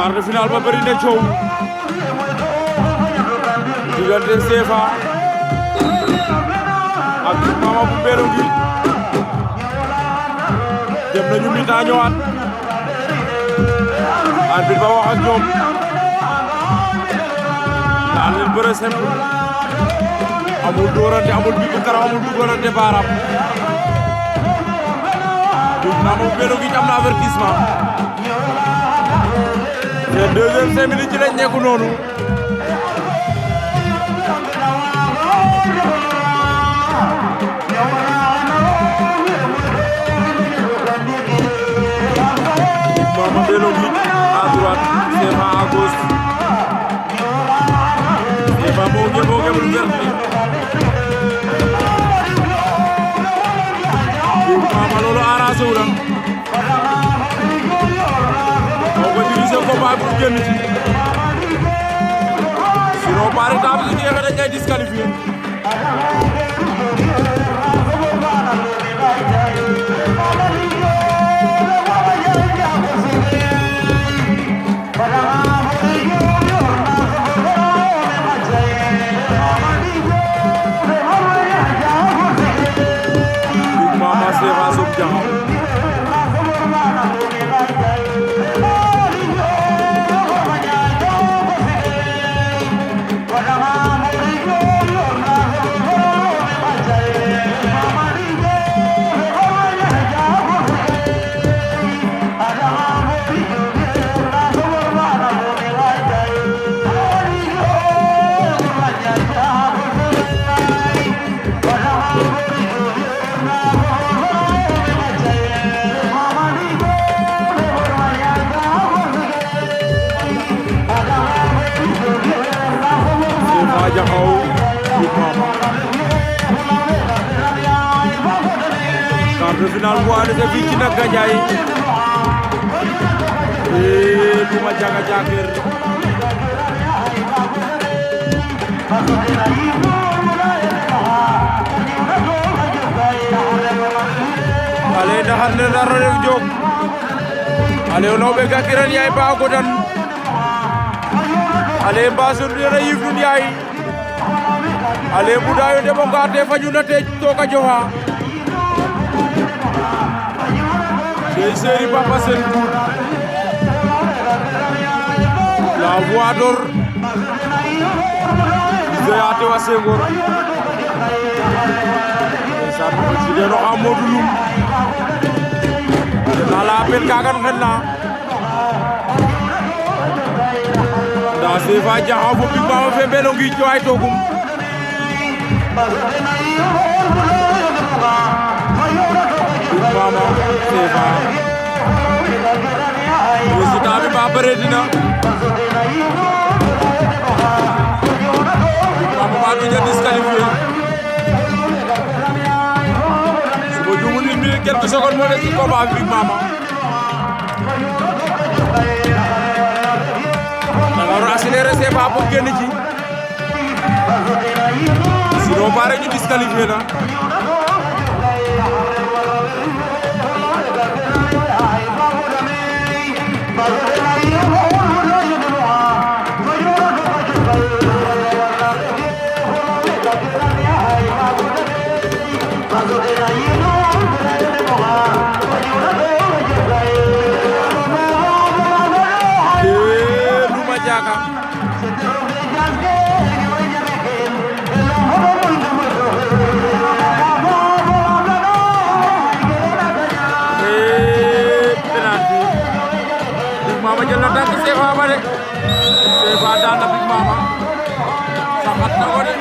quart de finale ba bëri na coow diggante CFA ak Big Mama bu Mbeelonguy dem nañu mi-temps ñëwaat arbitre ba wax ak ñoom daan leen bëre simple amul dóorante amul bibi karaw amul dugalante baaraam Big Mama bu Mbeelonguy am na avertissement te deuxième 5 minutes ci lañ nekk noonu Big Mama Mbeelonguy à droite CFA à gauche CFA moo ngi lu vert li Big Mama loolu arrangé wu la moo ko dirigé combat bi pour génn ci sinon pare temps bi su jeexee dañ lay disqualifié Big Mama CFA Sob Diakhao Diakhao Big Mama quart de finale bu ànd fii ci nag Gandiaye Duma Jaga Jaker ale ndaxar ne dara ref jog ale o lawɓe gakiran yaay ba godan ale mbasun dena yifnun yaay ale budayo demo ngate fajuna te toka jofa dey seri Papa Sen Bour la voix d'or Joyate wa Senghor sa ko ci deno Amadou Loum na la appel kagan xenna da CFA Diakhao fo Big Mama fe Mbeelonguy coay togum Big Mama CFA résultat bi ba bëre dina Big Mama ba ñu disqualifié su ma juumul une minute quelques secondes moo des ci combat bi Big Mama da nga war a accéléré CFA pour génn ci sinon pare ñu disqualifié na Duma Jaga penalty Big Mama jël na tànk CFA ba de CFA daan na Big Mama saxat na ko de